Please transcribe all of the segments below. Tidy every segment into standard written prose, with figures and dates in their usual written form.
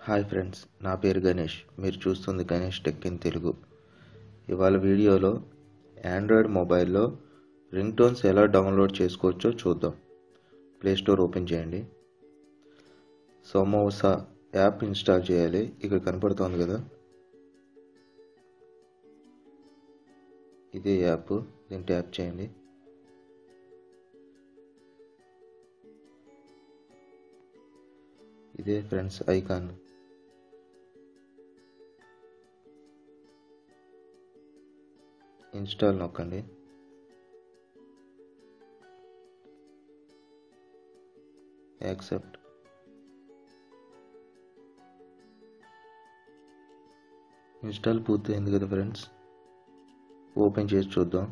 Hi friends, నా పేరు గణేష్. మీరు చూస్తుంది గణేష్ టెక్ ఇన్ తెలుగు. ఇవాళ వీడియోలో ఆండ్రాయిడ్ మొబైల్లో రింగ్ టోన్స్ ఎలా డౌన్లోడ్ చేసుకోవచ్చో చూద్దాం. ప్లే స్టోర్ ఓపెన్ చేయండి. సమోసా యాప్ ఇన్స్టాల్ చేయాలి. ఇక్కడ కనపడుతోంది కదా, ఇదే యాప్. దీన్ని ట్యాప్ చేయండి. ఇదే ఫ్రెండ్స్ ఐకాన్. ఇన్స్టాల్ నొక్కండి. యాక్సెప్ట్. ఇన్స్టాల్ పూర్తయింది కదా ఫ్రెండ్స్. ఓపెన్ చేసి చూద్దాం.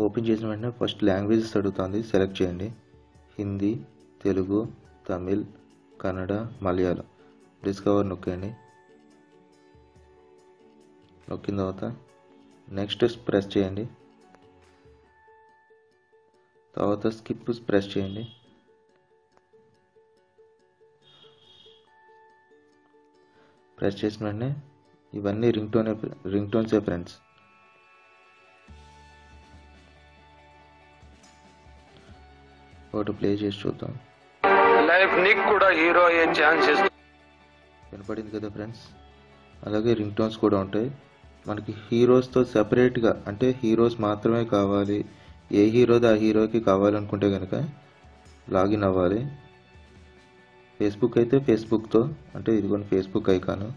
ఓపెన్ చేసిన వెంటనే ఫస్ట్ లాంగ్వేజెస్ అడుగుతుంది. సెలెక్ట్ చేయండి. హిందీ, తెలుగు, తమిళ్, కన్నడ, మలయాళం. డిస్కవర్ నొక్కండి. నొక్కిన తర్వాత నెక్స్ట్ ప్రెస్ చేయండి. తర్వాత స్కిప్ ప్రెస్ చేయండి. ప్రెస్ చేసిన వెంటనే ఇవన్నీ రింగ్ టోన్సే ఫ్రెండ్స్. ఒకటి ప్లే చేసి చూద్దాం. లైఫ్ నీకు కూడా హీరో అయ్యే ఛాన్సెస్. వినపడింది కదా ఫ్రెండ్స్. అలాగే రింగ్ టోన్స్ కూడా ఉంటాయి. మనకి హీరోస్తో సెపరేట్గా, అంటే హీరోస్ మాత్రమే కావాలి, ఏ హీరోది ఆ హీరోకి కావాలనుకుంటే కనుక లాగిన్ అవ్వాలి. ఫేస్బుక్ అయితే ఫేస్బుక్తో, అంటే ఇదిగోండి ఫేస్బుక్ ఐకాను.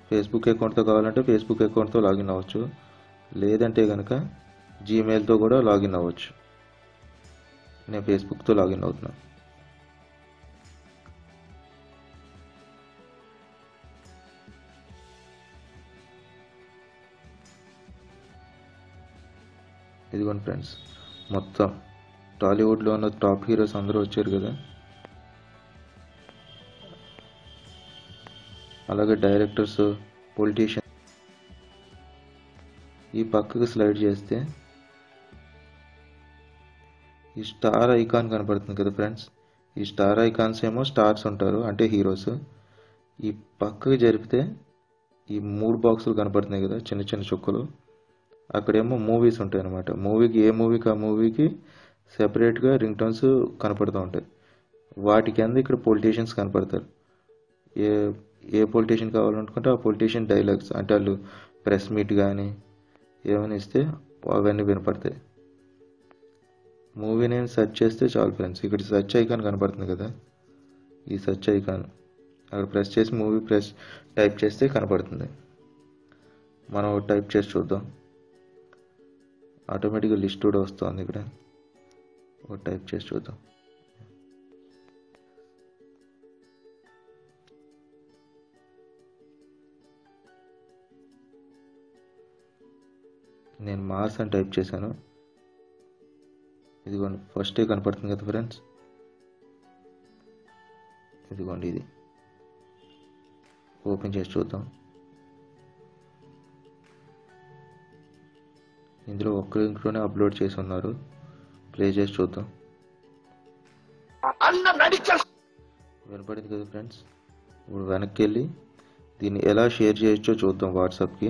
ఫేస్బుక్ అకౌంట్తో కావాలంటే ఫేస్బుక్ అకౌంట్తో లాగిన్ అవ్వచ్చు. లేదంటే కనుక జీమెయిల్తో కూడా లాగిన్ అవ్వచ్చు. నేను ఫేస్బుక్తో లాగిన్ అవుతున్నాను. ఇదిగోండి ఫ్రెండ్స్, మొత్తం టాలీవుడ్లో ఉన్న టాప్ హీరోస్ అందరూ వచ్చారు కదా. అలాగే డైరెక్టర్స్, పొలిటీషియన్. ఈ పక్కకు స్లైడ్ చేస్తే ఈ స్టార్ ఐకాన్ కనపడుతుంది కదా ఫ్రెండ్స్. ఈ స్టార్ ఐకాన్స్ ఏమో స్టార్స్ ఉంటారు, అంటే హీరోస్. ఈ పక్కకు జరిపితే ఈ 3 బాక్సులు కనపడుతున్నాయి కదా, చిన్న చిన్న చుక్కలు. అక్కడేమో మూవీస్ ఉంటాయి అన్నమాట. ఏ మూవీకి ఆ మూవీకి సెపరేట్గా రింగ్ టోన్స్ కనపడుతూ ఉంటాయి. వాటి కింద ఇక్కడ పొలిటీషియన్స్ కనపడతారు. ఏ పొలిటీషియన్ కావాలనుకుంటే ఆ పొలిటీషియన్ డైలాగ్స్, అంటే వాళ్ళు ప్రెస్ మీట్ కానీ ఏమైనా ఇస్తే అవన్నీ వినపడతాయి. మూవీ నేమ్ సెర్చ్ చేస్తే చాలు ఫ్రెండ్స్. ఇక్కడ సెర్చ్ ఐకాన్ కనపడుతుంది కదా, ఈ సెర్చ్ ఐకాన్ అక్కడ ప్రెస్ చేసి మూవీ టైప్ చేస్తే కనపడుతుంది. మనం టైప్ చేసి చూద్దాం. ఆటోమేటిక్గా లిస్ట్ కూడా వస్తుంది. ఇక్కడ ఒక టైప్ చేసి చూద్దాం. నేను మాస్ అని టైప్ చేశాను. ఇదిగోండి ఫస్టే కనపడుతుంది కదా ఫ్రెండ్స్. ఇదిగోండి ఇది. ఓపెన్ చేసి చూద్దాం. ఇందులో ఒక్క లింక్లోనే అప్లోడ్ చేసి ఉన్నారు. ప్లే చేసి చూద్దాం. వినపడింది కదా ఫ్రెండ్స్. ఇప్పుడు వెనక్కి వెళ్ళి దీన్ని ఎలా షేర్ చేయొచ్చో చూద్దాం వాట్సాప్కి.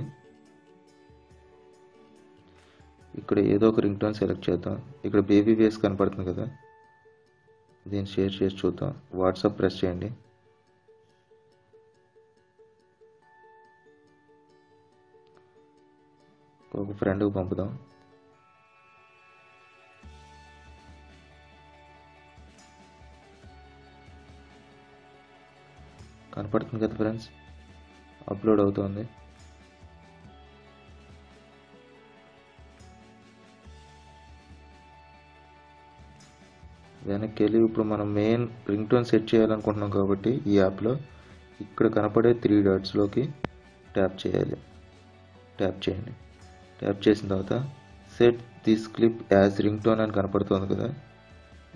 ఇక్కడ ఏదో ఒక రింగ్ టోన్ సెలెక్ట్ చేద్దాం. ఇక్కడ బేబీ వేస్ కనపడుతుంది కదా, దీన్ని షేర్ చేసి చూద్దాం. వాట్సాప్ ప్రెస్ చేయండి. ఒక ఫ్రెండ్కి పంపుదాం. కనపడుతుంది కదా ఫ్రెండ్స్, అప్లోడ్ అవుతుంది. వెనక్కి వెళ్ళి ఇప్పుడు మనం మెయిన్ రింగ్ టోన్ సెట్ చేయాలనుకుంటున్నాం కాబట్టి ఈ యాప్లో ఇక్కడ కనపడే 3 డాట్స్లోకి ట్యాప్ చేయాలి. ట్యాప్ చేయండి. ట్యాప్ చేసిన తర్వాత set this clip as ring tone అని కనపడుతుంది కదా,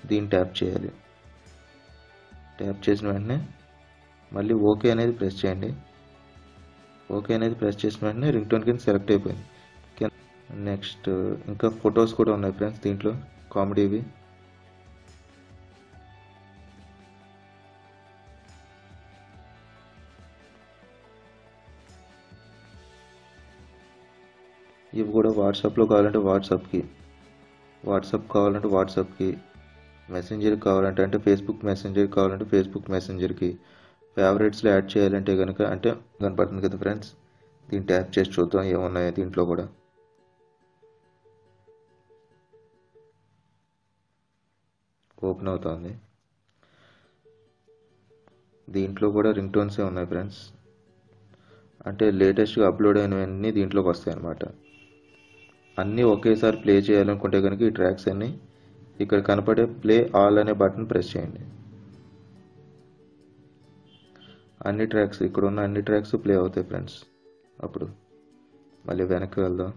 దీన్ని ట్యాప్ చేయాలి. ట్యాప్ చేసిన వెంటనే మళ్ళీ ఓకే అనేది ప్రెస్ చేయండి. ఓకే అనేది ప్రెస్ చేసిన వెంటనే రింగ్ టోన్ కింద సెలెక్ట్ అయిపోయింది. నెక్స్ట్ ఇంకా ఫొటోస్ కూడా ఉన్నాయి ఫ్రెండ్స్ దీంట్లో, కామెడీవి. ఇవి కూడా వాట్సాప్లో కావాలంటే వాట్సాప్ కావాలంటే వాట్సాప్కి, మెసెంజర్ కావాలంటే అంటే ఫేస్బుక్ మెసెంజర్ కావాలంటే ఫేస్బుక్ మెసెంజర్కి, ఫేవరెట్స్లో యాడ్ చేయాలంటే కనుక అంటే కనపడుతుంది కదా ఫ్రెండ్స్. దీన్ని ట్యాప్ చేసి చూద్దాం ఏమున్నాయో దీంట్లో కూడా. ఓపెన్ అవుతుంది. దీంట్లో కూడా రింగ్ టోన్సే ఉన్నాయి ఫ్రెండ్స్. అంటే లేటెస్ట్గా అప్లోడ్ అయినవన్నీ దీంట్లోకి వస్తాయి అన్నమాట. అన్నీ ఒకేసారి ప్లే చేయాలనుకుంటే కనుక ఈ ట్రాక్స్ అన్నీ ఇక్కడ కనపడే ప్లే ఆల్ అనే బటన్ ప్రెస్ చేయండి. అన్ని ట్రాక్స్ ఇక్కడ ఉన్న అన్ని ట్రాక్స్ ప్లే అవుతాయి ఫ్రెండ్స్. అప్పుడు మళ్ళీ వెనక్కి వెళ్దాం.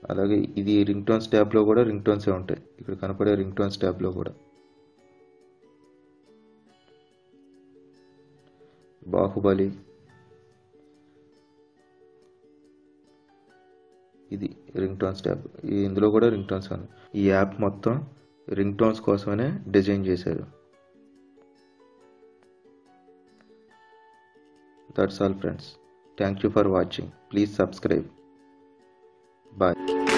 అలాగే ఇది రింగ్ టోన్స్ ట్యాబ్లో కూడా రింగ్ టోన్సే ఉంటాయి. ఇక్కడ కనపడే రింగ్ టోన్స్ ట్యాబ్లో కూడా బాహుబలి, ఇది రింగ్ టోన్స్ ట్యాబ్. ఇందులో కూడా రింగ్ టోన్స్ ఉన్నాయి. ఈ యాప్ మొత్తం రింగ్ టోన్స్ కోసమనే డిజైన్ చేశారు. That's all friends. Thank you for watching. Please subscribe. Bye.